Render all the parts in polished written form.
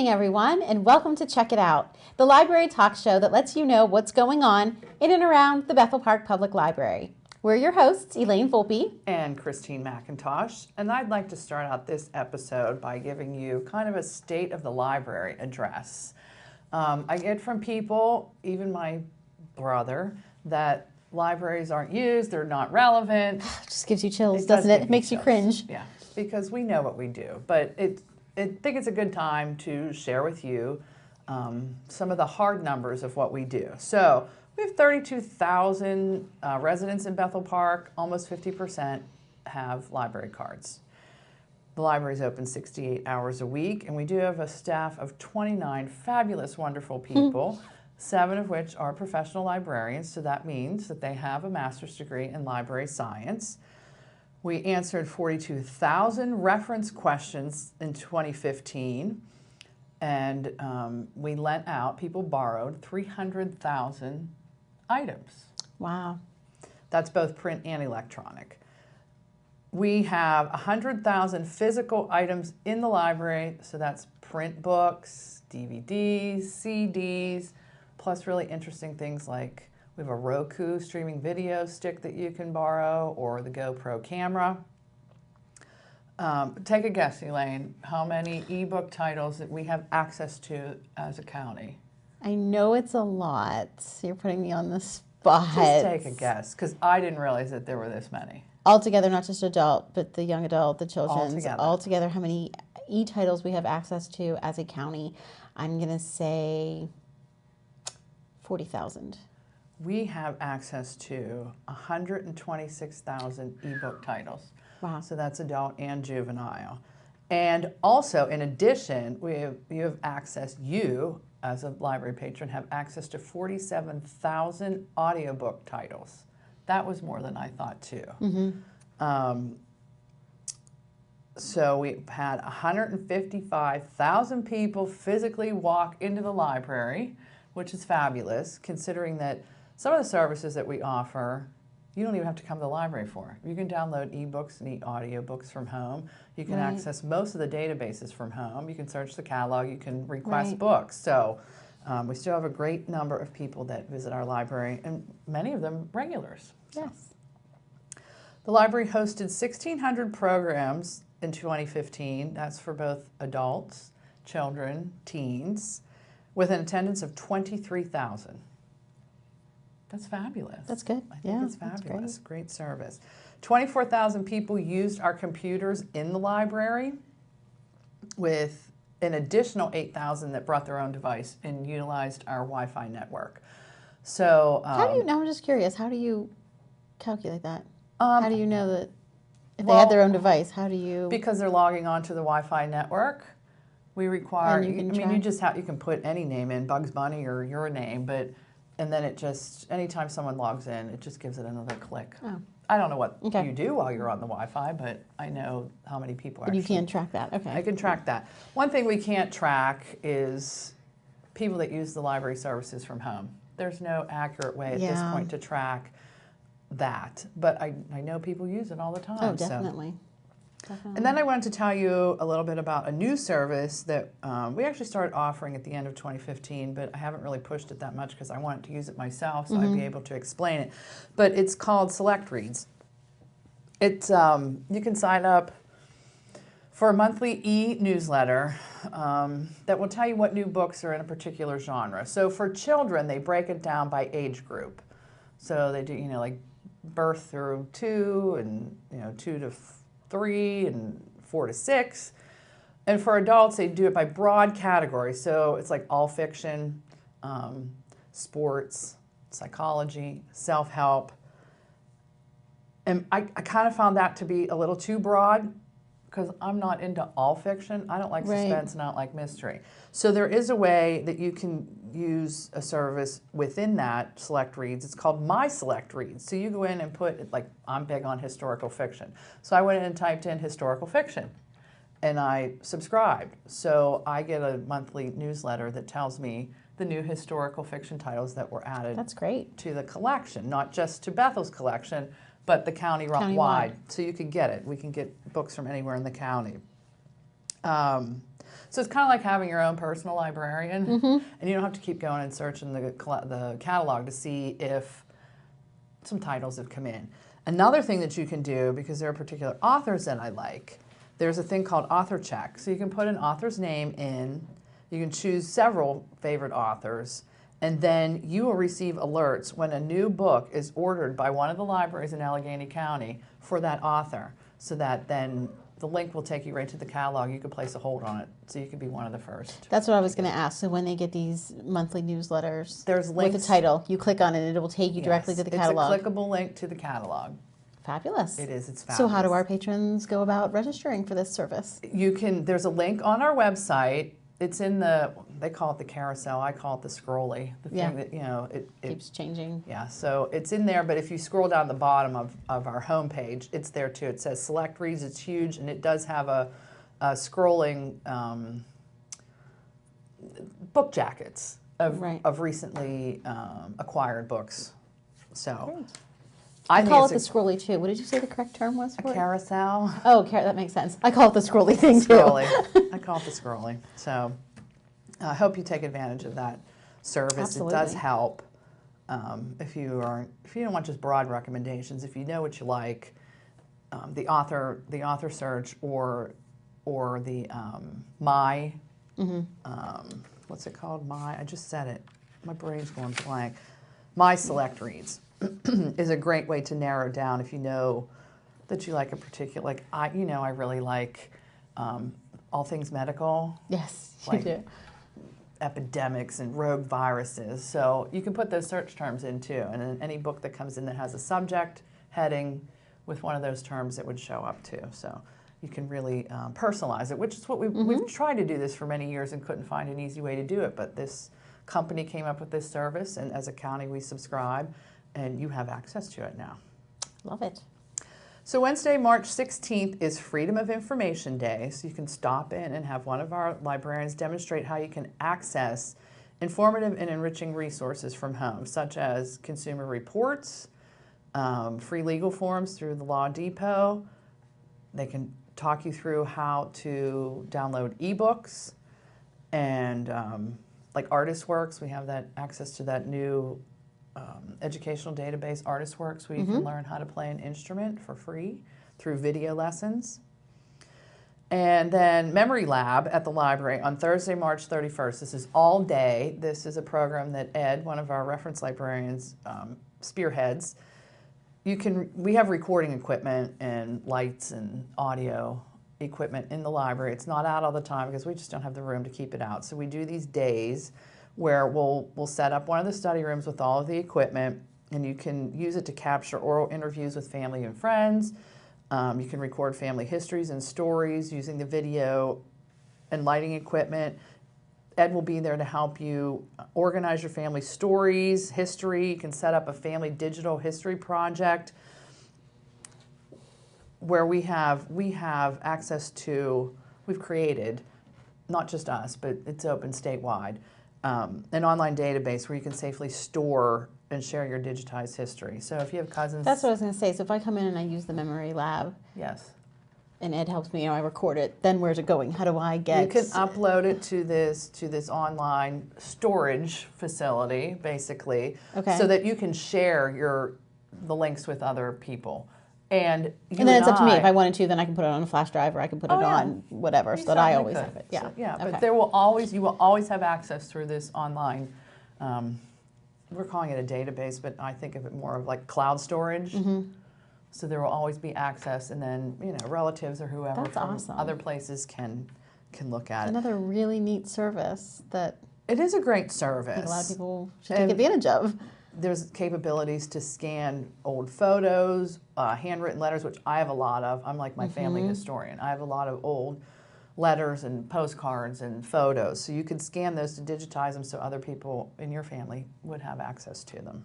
morning, everyone, and welcome to Check It Out, the library talk show that lets you know what's going on in and around the Bethel Park Public Library. We're your hosts, Elaine Volpe and Christine McIntosh, and I'd like to start out this episode by giving you kind of a state of the library address. I get from people, even my brother, that libraries aren't used, they're not relevant. It just gives you chills, doesn't it? It makes you cringe. Yeah, because we know what we do, but I think it's a good time to share with you some of the hard numbers of what we do. So we have 32,000 residents in Bethel Park. Almost 50% have library cards. The library is open 68 hours a week, and we do have a staff of 29 fabulous, wonderful people, 7 of which are professional librarians, so that means that they have a master's degree in library science. We answered 42,000 reference questions in 2015, and we lent out, people borrowed 300,000 items. Wow. That's both print and electronic. We have 100,000 physical items in the library, so that's print books, DVDs, CDs, plus really interesting things like we have a Roku streaming video stick that you can borrow, or the GoPro camera. Take a guess, Elaine, how many ebook titles that we have access to as a county? I know it's a lot. You're putting me on the spot. Just take a guess, because I didn't realize that there were this many. Altogether, not just adult, but the young adult, the children's. Altogether, how many e-titles we have access to as a county? I'm going to say 40,000. We have access to 126,000 ebook titles. Wow. So that's adult and juvenile. And also, in addition, you have access, you as a library patron have access to 47,000 audiobook titles. That was more than I thought too. Mm-hmm. So we've had 155,000 people physically walk into the library, which is fabulous, considering that some of the services that we offer, you don't even have to come to the library for. You can download ebooks and audiobooks from home. You can access most of the databases from home. You can search the catalog. You can request books. So we still have a great number of people that visit our library, and many of them regulars. So. Yes. The library hosted 1,600 programs in 2015. That's for both adults, children, teens, with an attendance of 23,000. That's fabulous. That's good. I think it's fabulous. That's great service. 24,000 people used our computers in the library, with an additional 8,000 that brought their own device and utilized our Wi-Fi network. So how do you know? I'm just curious. How do you calculate that? How do you know that if they had their own device? How do you? Because they're logging onto the Wi-Fi network. We require. And you can put any name in, Bugs Bunny or your name, and then it just, anytime someone logs in, it just gives it another click. Oh. I don't know what you do while you're on the Wi-Fi, but I know how many people are. But you can track that, okay. I can track that. One thing we can't track is people that use the library services from home. There's no accurate way at this point to track that, but I know people use it all the time. Oh, definitely. And then I wanted to tell you a little bit about a new service that we actually started offering at the end of 2015, but I haven't really pushed it that much because I wanted to use it myself so I'd be able to explain it. But it's called Select Reads. It's you can sign up for a monthly e-newsletter that will tell you what new books are in a particular genre. So for children, they break it down by age group. So they do, like birth through 2 and 2 to 3 and 4 to 6. And for adults, they do it by broad categories. So it's like all fiction, sports, psychology, self-help. And I kind of found that to be a little too broad because I'm not into all fiction. I don't like suspense and I don't like mystery. So there is a way that you can use a service within that Select Reads. It's called My Select Reads. So you go in and put, like, I'm big on historical fiction. So I went in and typed in historical fiction and I subscribed. So I get a monthly newsletter that tells me the new historical fiction titles that were added. That's great. To the collection, not just to Bethel's collection, but the county-wide. So you can get it. We can get books from anywhere in the county. So it's kind of like having your own personal librarian, Mm-hmm. and you don't have to keep going and searching the catalog to see if some titles have come in. Another thing that you can do, because there are particular authors that I like, there's a thing called author check. So you can put an author's name in, you can choose several favorite authors, and then you will receive alerts when a new book is ordered by one of the libraries in Allegheny County for that author, so that then the link will take you right to the catalog. You can place a hold on it, so you can be one of the first. That's what I was going to ask. So when they get these monthly newsletters There's links with the title, you click on it and it will take you directly to the catalog. It's a clickable link to the catalog. Fabulous. It is. It's fabulous. So how do our patrons go about registering for this service? You can. There's a link on our website. It's in they call it the carousel. I call it the scrolly. The thing that, it Keeps changing. Yeah, so it's in there, but if you scroll down the bottom of our homepage, it's there too. It says Select Reads. It's huge, and it does have a scrolling book jackets of recently acquired books. So Great. I I call it the scrolly too. What did you say the correct term was for a it? carousel. Oh, that makes sense. I call it the scrolly thing too. Scrolly. I call it the scrolly. So I hope you take advantage of that service. Absolutely. It does help. If you don't want just broad recommendations, if you know what you like, the author search or the my what's it called? I just said it. My brain's going blank. My Select Reads is a great way to narrow down if you know that you like a particular, I really like all things medical. Yes, you like do. epidemics and rogue viruses. So you can put those search terms in too. And then any book that comes in that has a subject heading with one of those terms, it would show up too. So you can really personalize it, which is what we've tried to do this for many years and couldn't find an easy way to do it. But this company came up with this service, and as a county we subscribe, and you have access to it now. Love it. So Wednesday, March 16th is Freedom of Information Day, so you can stop in and have one of our librarians demonstrate how you can access informative and enriching resources from home, such as consumer reports, free legal forms through the Law Depot. They can talk you through how to download ebooks, and like ArtistWorks, we have that access to that new educational database, ArtistWorks, where you can learn how to play an instrument for free through video lessons. And then Memory Lab at the library on Thursday, March 31st. This is all day. This is a program that Ed, one of our reference librarians, spearheads. We have recording equipment and lights and audio equipment in the library. It's not out all the time because we just don't have the room to keep it out. So we do these days where we'll set up one of the study rooms with all of the equipment, and you can use it to capture oral interviews with family and friends. You can record family histories and stories using the video and lighting equipment. Ed will be there to help you organize your family stories, history. You can set up a family digital history project where we have access to, we've created, not just us, but it's open statewide, an online database where you can safely store and share your digitized history. So if you have cousins... That's what I was going to say. So if I come in and I use the Memory Lab, yes, and Ed helps me, I record it, then where's it going? How do I get... You can upload it to this online storage facility, basically, Okay. so that you can share the links with other people. And then it's up to me. If I wanted to, then I can put it on a flash drive or I can put it yeah. on whatever, You so that I certainly always could. have it. Yeah. So, yeah, Okay. but you will always have access through this online, we're calling it a database, but I think of it more of like cloud storage. So there will always be access, and then relatives or whoever That's from awesome. other places can look at it. Another really neat service that It is a great I service. think a lot of people should take advantage of. There's capabilities to scan old photos, handwritten letters, which I have a lot of. I'm like my family historian. I have a lot of old letters and postcards and photos. So you can scan those to digitize them so other people in your family would have access to them.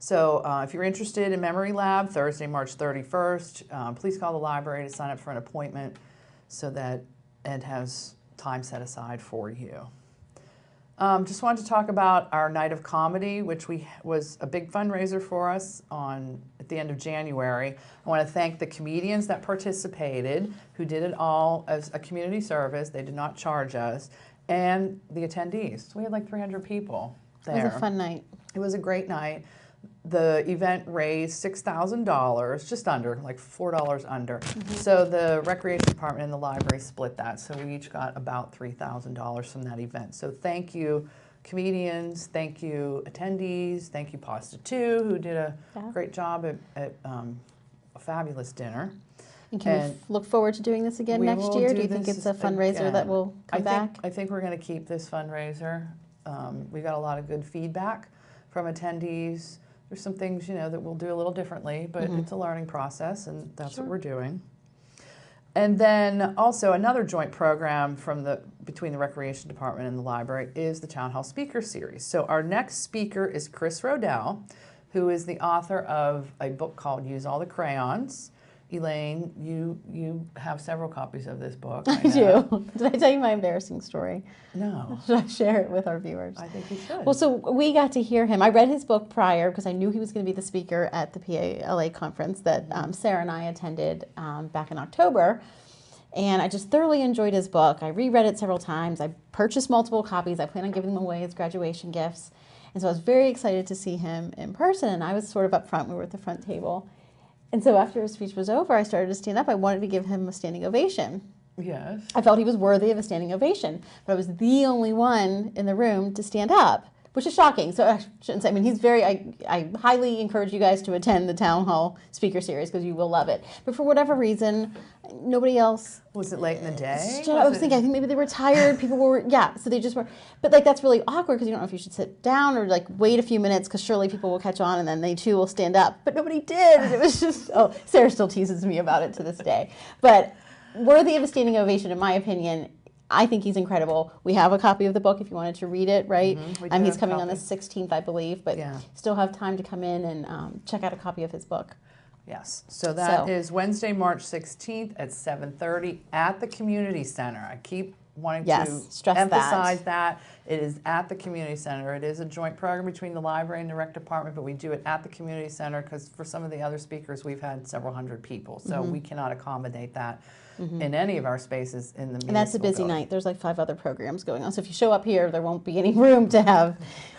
So if you're interested in Memory Lab, Thursday, March 31st, please call the library to sign up for an appointment so that Ed has time set aside for you. Just wanted to talk about our Night of Comedy, which was a big fundraiser for us at the end of January. I want to thank the comedians that participated, who did it all as a community service. They did not charge us, and the attendees. We had like 300 people there. It was a fun night. It was a great night. The event raised $6,000, just under, like $4 under. So the recreation department and the library split that. So we each got about $3,000 from that event. So thank you, comedians. Thank you, attendees. Thank you, Pasta 2, who did a great job at a fabulous dinner. And can we look forward to doing this again next year? Do you think it's a fundraiser that will come back? I think we're going to keep this fundraiser. We got a lot of good feedback from attendees. There's some things, that we'll do a little differently, but it's a learning process, and that's what we're doing. And then also another joint program between the Recreation Department and the library is the Town Hall Speaker Series. So our next speaker is Chris Rodell, who is the author of a book called Use All the Crayons. Elaine, you have several copies of this book. I do. Did I tell you my embarrassing story? No. Should I share it with our viewers? I think you should. Well, so we got to hear him. I read his book prior because I knew he was going to be the speaker at the PALA conference that Sarah and I attended back in October. And I just thoroughly enjoyed his book. I reread it several times. I purchased multiple copies. I plan on giving them away as graduation gifts. And so I was very excited to see him in person. And I was sort of up front. We were at the front table. And so after his speech was over, I started to stand up. I wanted to give him a standing ovation. Yes. I felt he was worthy of a standing ovation. But I was the only one in the room to stand up, which is shocking. So I shouldn't say, he's I highly encourage you guys to attend the Town Hall Speaker Series because you will love it. But for whatever reason, nobody else. Was it late in the day? I think maybe they were tired. People were, so they just were. But that's really awkward because you don't know if you should sit down or wait a few minutes because surely people will catch on and then they too will stand up. But nobody did. It was just, Sarah still teases me about it to this day. But worthy of a standing ovation, in my opinion. I think he's incredible. We have a copy of the book if you wanted to read it, right? He's coming on the 16th, I believe, but still have time to come in and check out a copy of his book. Yes. So that is Wednesday, March 16th at 7:30 at the Community Center. I keep wanting to emphasize that. It is at the Community Center. It is a joint program between the library and the rec department, but we do it at the Community Center because for some of the other speakers, we've had several hundred people. So we cannot accommodate that in any of our spaces in the municipal And that's a busy building. night. There's 5 other programs going on. So if you show up here, there won't be any room to have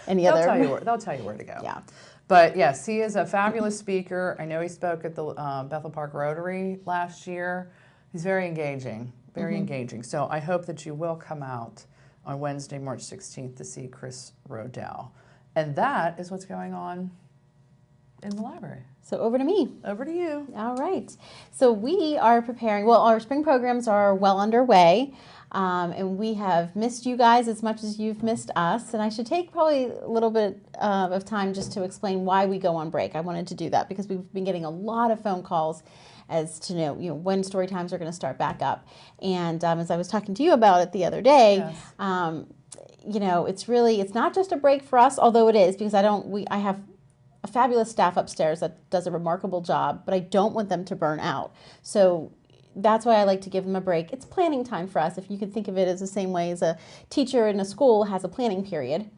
any other. They'll tell you where to go. Yeah. But yes, he is a fabulous speaker. I know he spoke at the Bethel Park Rotary last year. He's very engaging, engaging. So I hope that you will come out on Wednesday, March 16th to see Chris Rodell. And that is what's going on in the library. So over to me. Over to you. All right. So we are preparing, our spring programs are well underway. And we have missed you guys as much as you've missed us. And I should take probably a little bit of time just to explain why we go on break. I wanted to do that because we've been getting a lot of phone calls as to know when story times are going to start back up. And as I was talking to you about it the other day, it's not just a break for us, although it is, because I have a fabulous staff upstairs that does a remarkable job, but I don't want them to burn out. So that's why I like to give them a break. It's planning time for us. If you could think of it as the same way as a teacher in a school has a planning period,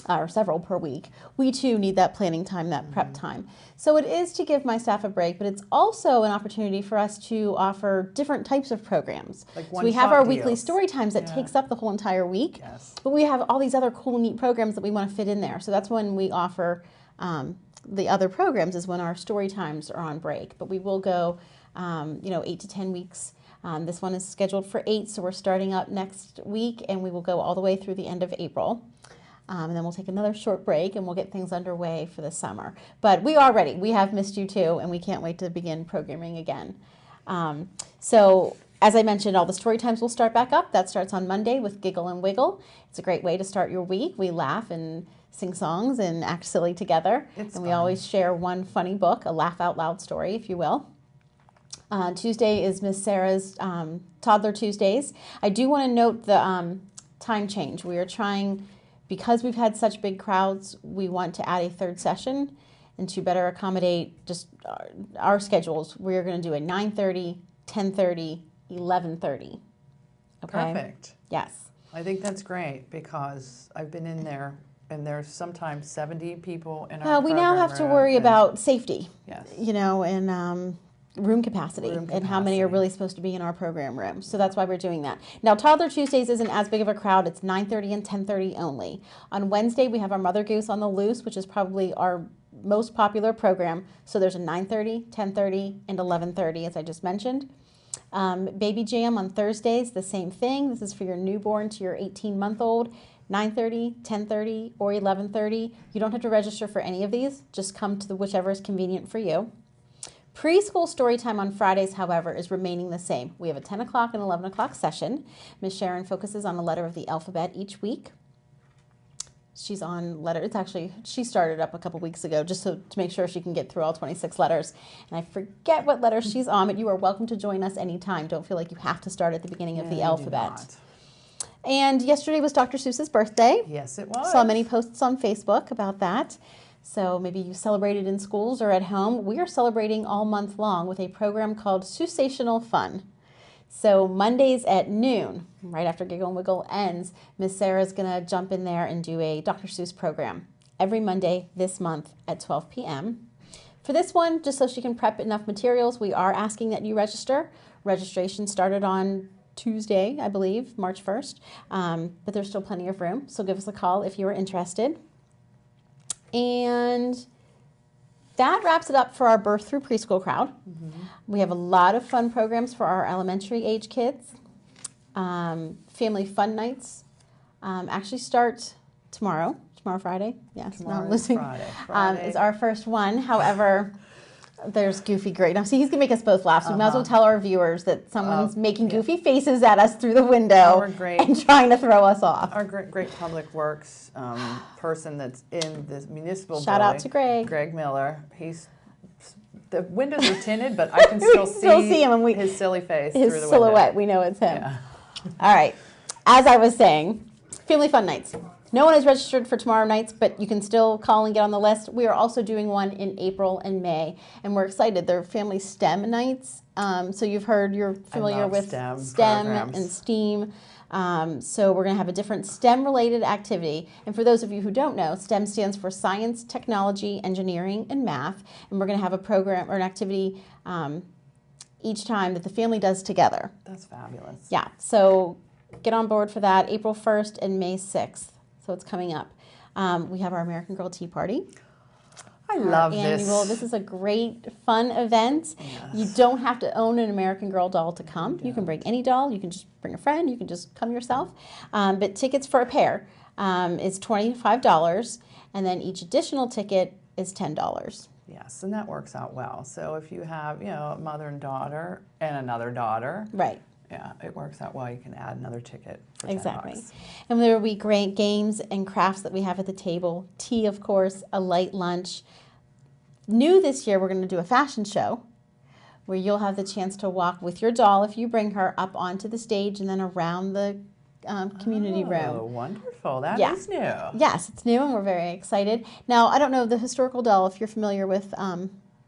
or several per week, we too need that planning time, that prep time. So it is to give my staff a break, but it's also an opportunity for us to offer different types of programs. So we have our weekly story times that takes up the whole entire week, but we have all these other cool, neat programs that we want to fit in there. So that's when we offer the other programs, is when our story times are on break. But we will go 8 to 10 weeks. This one is scheduled for 8, so we're starting up next week, and we will go all the way through the end of April. And then we'll take another short break, and we'll get things underway for the summer. But we are ready. We have missed you too, and we can't wait to begin programming again. So as I mentioned, all the story times will start back up. That starts on Monday with Giggle and Wiggle. It's a great way to start your week. We laugh and sing songs and act silly together. We always share one funny book, a laugh out loud story, if you will. Tuesday is Miss Sarah's Toddler Tuesdays. I do want to note the time change. We are trying, because we've had such big crowds, we want to add a third session, and to better accommodate just our schedules, we're going to do a 9:30, 10:30, 11:30. Okay? Perfect. Yes. I think that's great because I've been in there and there's sometimes 70 people in our We now program have to room, worry and- about safety, Yes. and room capacity Room and how many are capacity. really supposed to be in our program room. So that's why we're doing that. Now, Toddler Tuesdays isn't as big of a crowd. It's 9:30 and 10:30 only. On Wednesday, we have our Mother Goose on the Loose, which is probably our most popular program. So there's a 9:30, 10:30, and 11:30, as I just mentioned. Baby Jam on Thursdays, the same thing. This is for your newborn to your 18-month-old. 9:30, 10:30, or 11:30. You don't have to register for any of these. Just come to whichever is convenient for you. Preschool story time on Fridays, however, is remaining the same. We have a 10 o'clock and 11 o'clock session. Miss Sharon focuses on a letter of the alphabet each week. She's on letter. It's actually, she started up a couple weeks ago just to make sure she can get through all 26 letters. And I forget what letter she's on, but you are welcome to join us anytime. Don't feel like you have to start at the beginning of the You do alphabet. not. And yesterday was Dr. Seuss's birthday. Yes, it was. Saw many posts on Facebook about that. So maybe you celebrated in schools or at home. We are celebrating all month long with a program called Seussitional Fun. So Mondays at noon, right after Giggle and Wiggle ends, Miss Sarah's going to jump in there and do a Dr. Seuss program every Monday this month at 12 p.m. For this one, just so she can prep enough materials, we are asking that you register. Registration started on Tuesday, I believe, March 1st, but there's still plenty of room. So give us a call if you are interested. And that wraps it up for our birth through preschool crowd. We have a lot of fun programs for our elementary age kids. Family fun nights actually start tomorrow. Tomorrow, Friday. Yes, now I'm Tomorrow is losing. Friday. Is our first one. However, there's Goofy Great. Now, see, he's going to make us both laugh, so we might as well Uh-huh. tell our viewers that someone's making yeah. goofy faces at us through the window Our great- and trying to throw us off. Our great public works person that's in the municipal Shout out building, to Greg. Greg Miller. The windows are tinted, but I can still see him, and his silly face His through the silhouette, we know it's him. window. All right. As I was saying, family fun nights. No one is registered for tomorrow nights, but you can still call and get on the list. We are also doing one in April and May, and we're excited. They're family STEM nights. So you're familiar love with STEM and programs. STEAM. So we're going to have a different STEM-related activity. And for those of you who don't know, STEM stands for Science, Technology, Engineering, and Math. And we're going to have a program or an activity each time that the family does together. That's fabulous. Yeah, so get on board for that, April 1st and May 6th. So it's coming up. We have our American Girl Tea Party. I love this. This is a great, fun event. Yes. You don't have to own an American Girl doll to come. You can bring any doll. You can just bring a friend. You can just come yourself. But tickets for a pair is $25, and then each additional ticket is $10. Yes, and that works out well. So if you have, a mother and daughter and another daughter, Right. yeah, it works out well. You can add another ticket for Exactly. $10. And there will be great games and crafts that we have at the table. Tea, of course, a light lunch. New this year, we're going to do a fashion show where you'll have the chance to walk with your doll, if you bring her, up onto the stage and then around the community Oh, room. wonderful. That Yeah. is new. Yes, it's new and we're very excited. Now, I don't know the historical doll, if you're familiar with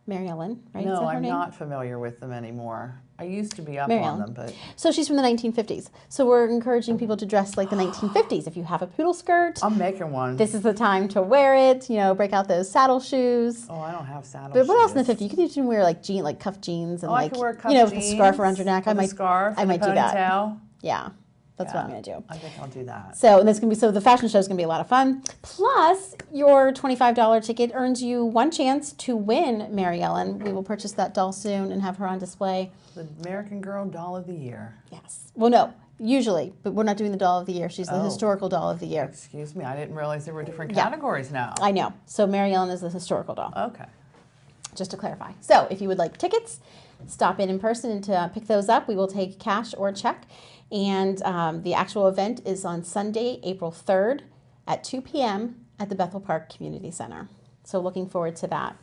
Mary Ellen, right? Is No, that her I'm name? not familiar with them anymore. I used to be up Mary on Ellen. them, but So she's from the 1950s. So we're encouraging people to dress like the 1950s. If you have a poodle skirt, I'm making one. this is the time to wear it. Break out those saddle shoes. Oh, I don't have saddle But what else in the shoes. 50s? You could even wear like cuff jeans and Oh, I like could wear cuff with a scarf jeans around your neck. with a scarf I and a might do that. ponytail. Yeah, that's what Yeah, I'm gonna do. I think I'll do that. So and the fashion show is gonna be a lot of fun. Plus, your $25 ticket earns you one chance to win Mary Ellen. We will purchase that doll soon and have her on display. The American Girl Doll of the Year. Yes. Well, no, usually, but we're not doing the doll of the year. She's the Oh. historical doll of the year. Excuse me, I didn't realize there were different Yeah. categories now. I know. So Mary Ellen is the historical doll. Okay. Just to clarify. So if you would like tickets, stop in person and to pick those up. We will take cash or check. And the actual event is on Sunday, April 3rd at 2 p.m. at the Bethel Park Community Center. So looking forward to that.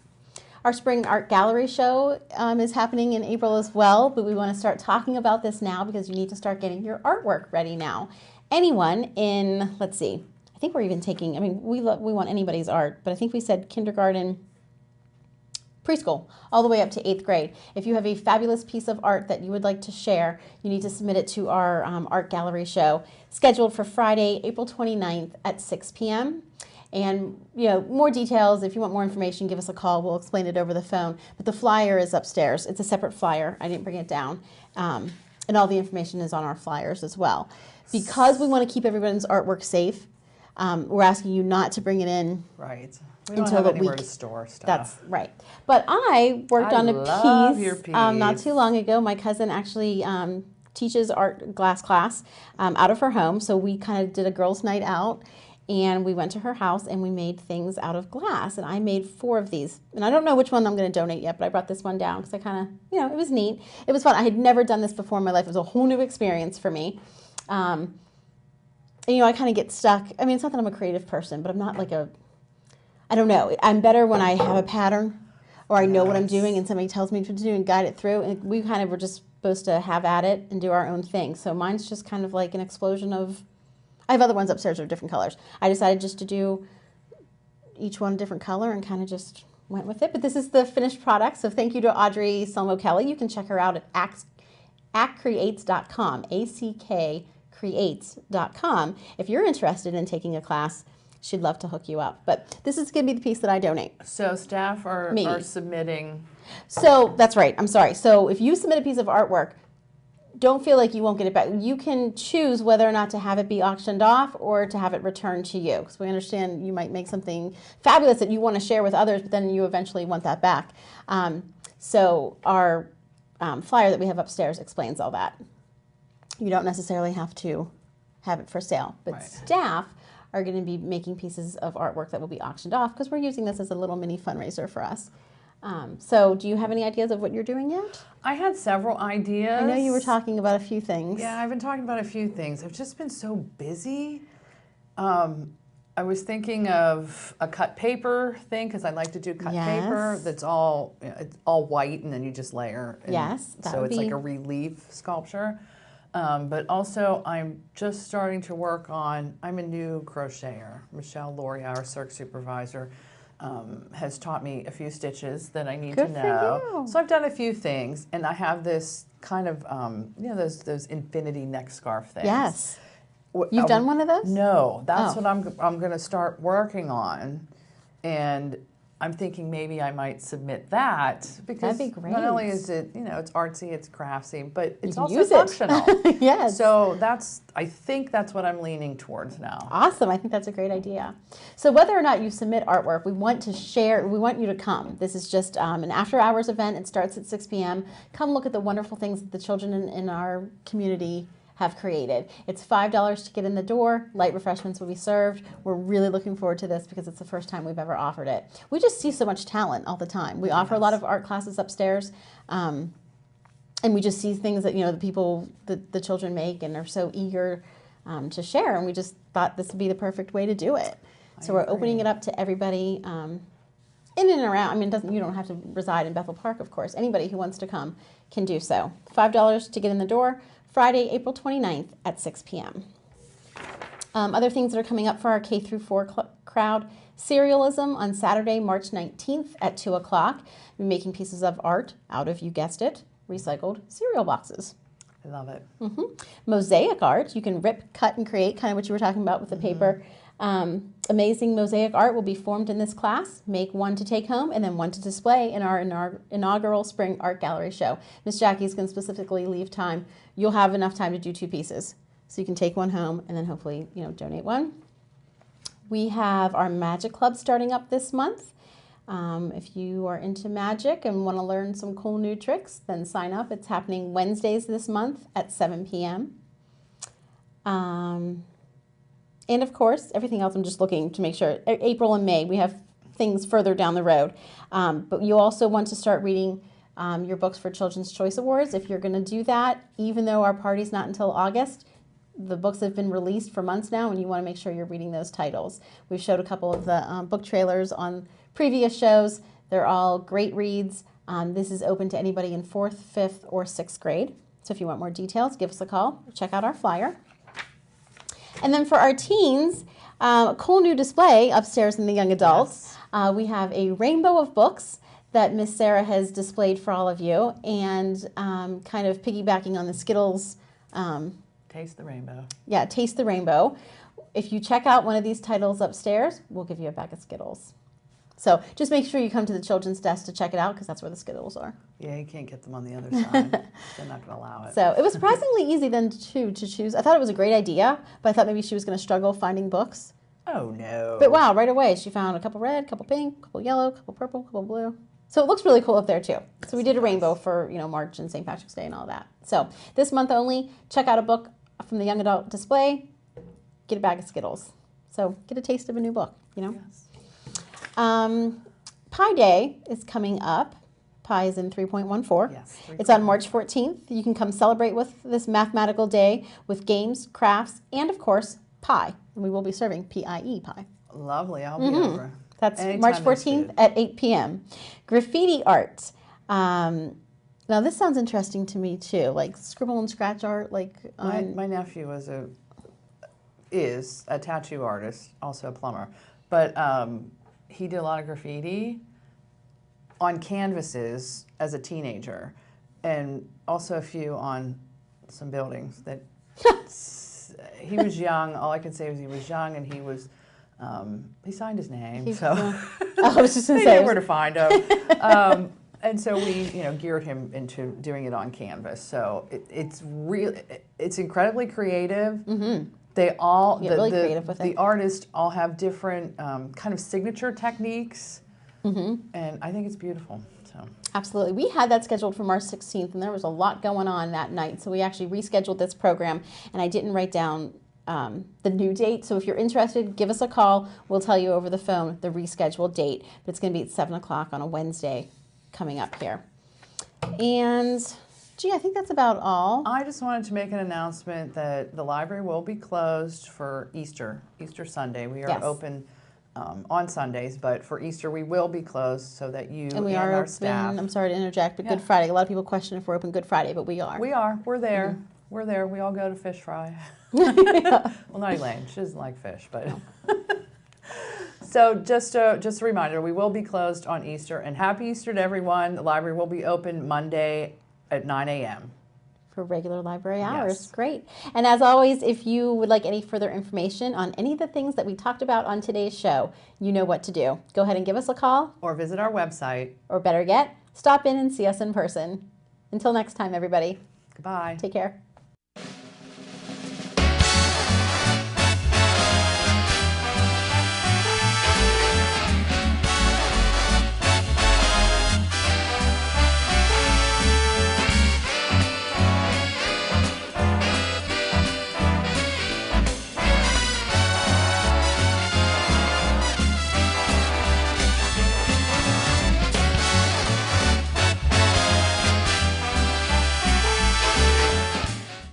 Our Spring Art Gallery show is happening in April as well, but we want to start talking about this now because you need to start getting your artwork ready now. Anyone in, let's see, I think we're even taking, we want anybody's art, but I think we said kindergarten preschool, all the way up to 8th grade. If you have a fabulous piece of art that you would like to share, you need to submit it to our art gallery show, scheduled for Friday, April 29th at 6 p.m. And, more details, if you want more information, give us a call. We'll explain it over the phone. But the flyer is upstairs. It's a separate flyer. I didn't bring it down. And all the information is on our flyers as well. Because we want to keep everyone's artwork safe, we're asking you not to bring it in. Right. We don't have anywhere to store stuff. That's right. But I worked on a piece not too long ago. My cousin actually teaches art glass class out of her home. So we kind of did a girls' night out. And we went to her house and we made things out of glass. And I made 4 of these. And I don't know which one I'm going to donate yet, but I brought this one down because I kind of, it was neat. It was fun. I had never done this before in my life. It was a whole new experience for me. And, I kind of get stuck. I mean, it's not that I'm a creative person, but I'm not like I don't know. I'm better when I have a pattern or I know what I'm doing and somebody tells me what to do and guide it through. And we kind of were just supposed to have at it and do our own thing. So mine's just kind of like an explosion of... I have other ones upstairs of different colors. I decided just to do each one a different color and kind of just went with it. But this is the finished product. So thank you to Audrey Selmo Kelly. You can check her out at accreates.com, ACKcreates.com. If you're interested in taking a class, she'd love to hook you up. But this is going to be the piece that I donate. So staff are submitting. So that's right. I'm sorry. So if you submit a piece of artwork, don't feel like you won't get it back. You can choose whether or not to have it be auctioned off or to have it returned to you. Because we understand you might make something fabulous that you want to share with others, but then you eventually want that back. So our flyer that we have upstairs explains all that. You don't necessarily have to have it for sale, but staff are going to be making pieces of artwork that will be auctioned off because we're using this as a little mini fundraiser for us. So do you have any ideas of what you're doing yet? I had several ideas. I know you were talking about a few things. Yeah, I've been talking about a few things. I've just been so busy. I was thinking of a cut paper thing because I like to do cut paper that's all it's all white and then you just layer. Yes, so it's like a relief sculpture. But also I'm just starting to work on, I'm a new crocheter. Michelle Laurie, our circ supervisor, has taught me a few stitches that I need to know. For you. So I've done a few things, and I have this kind of, those infinity neck scarf things. Yes. You've done one of those? No, that's what I'm going to start working on, and I'm thinking maybe I might submit that because that'd be great. Not only is it, it's artsy, it's craftsy, but it's also use functional. Yes. So I think that's what I'm leaning towards now. Awesome. I think that's a great idea. So whether or not you submit artwork, we want you to come. This is just an after hours event. It starts at 6 p.m. Come look at the wonderful things that the children in our community have created. It's $5 to get in the door. Light refreshments will be served. We're really looking forward to this because it's the first time we've ever offered it. We just see so much talent all the time. We offer a lot of art classes upstairs, and we just see things that the children make and are so eager to share. And we just thought this would be the perfect way to do it. So we're opening it up to everybody in and around. I mean, you don't have to reside in Bethel Park, of course. Anybody who wants to come can do so. $5 to get in the door. Friday, April 29th at 6 p.m. Other things that are coming up for our K through 4 crowd, Serialism on Saturday, March 19th at 2 o'clock. We're making pieces of art out of, you guessed it, recycled cereal boxes. I love it. Mm-hmm. Mosaic art, you can rip, cut, and create, kind of what you were talking about with the paper. Amazing mosaic art will be formed in this class. Make one to take home and then one to display in our inaugural spring art gallery show. Miss Jackie's going to specifically leave time. You'll have enough time to do 2 pieces. So you can take one home and then hopefully, donate one. We have our Magic Club starting up this month. If you are into magic and want to learn some cool new tricks, then sign up. It's happening Wednesdays this month at 7 p.m. And of course, everything else, I'm just looking to make sure. April and May, we have things further down the road. But you also want to start reading your books for Children's Choice Awards. If you're going to do that, even though our party's not until August, the books have been released for months now, and you want to make sure you're reading those titles. We've showed a couple of the book trailers on previous shows. They're all great reads. This is open to anybody in 4th, 5th, or 6th grade. So if you want more details, give us a call. Check out our flyer. And then for our teens, a cool new display upstairs in the young adults. We have a rainbow of books that Miss Sarah has displayed for all of you, and kind of piggybacking on the Skittles. Taste the rainbow. Yeah, Taste the Rainbow. If you check out one of these titles upstairs, we'll give you a bag of Skittles. So just make sure you come to the children's desk to check it out, because that's where the Skittles are. Yeah, you can't get them on the other side. They're not going to allow it. So it was surprisingly easy then to choose. I thought it was a great idea, but I thought maybe she was going to struggle finding books. Oh, no. But wow, right away she found a couple red, couple pink, couple yellow, couple purple, couple blue. So it looks really cool up there too. So we did a rainbow for, March and St. Patrick's Day and all that. So this month only, check out a book from the Young Adult Display, get a bag of Skittles. So get a taste of a new book, Yes. Pi Day is coming up. Pi is in 3.14. Yes. It's on March 14th. You can come celebrate with this mathematical day with games, crafts, and of course, pie. And we will be serving PIE pie. Lovely. I'll be over. That's Anytime March that's 14th good. at 8 p.m. Graffiti art. Now this sounds interesting to me too, like scribble and scratch art. Like My nephew is a tattoo artist, also a plumber, but he did a lot of graffiti on canvases as a teenager, and also a few on some buildings that he was young. All I can say is he was young, and he was he signed his name, so I was just going to they say knew where to find him. And so we, geared him into doing it on canvas. So it's incredibly creative. Mm-hmm. They all, Get really creative with the it. artists all have different kind of signature techniques, Mm-hmm. and I think it's beautiful. So Absolutely. We had that scheduled for March 16th, and there was a lot going on that night. So we actually rescheduled this program, and I didn't write down the new date. So if you're interested, give us a call. We'll tell you over the phone the rescheduled date. But it's going to be at 7 o'clock on a Wednesday coming up here. And, I think that's about all. I just wanted to make an announcement that the library will be closed for Easter Sunday. We are Yes. open on Sundays, but for Easter we will be closed so that you And we and are our open, staff. I'm sorry to interject, but Yeah. Good Friday. A lot of people question if we're open Good Friday, but we are. We are. We're there. We're there. We all go to fish fry. Well, not Elaine. She doesn't like fish, but. So just a reminder, we will be closed on Easter, and happy Easter to everyone. The library will be open Monday at 9 a.m. For regular library hours. Yes. Great. And as always, if you would like any further information on any of the things that we talked about on today's show, you know what to do. Go ahead and give us a call, Or visit our website. or better yet, stop in and see us in person. Until next time, everybody, Goodbye. take care.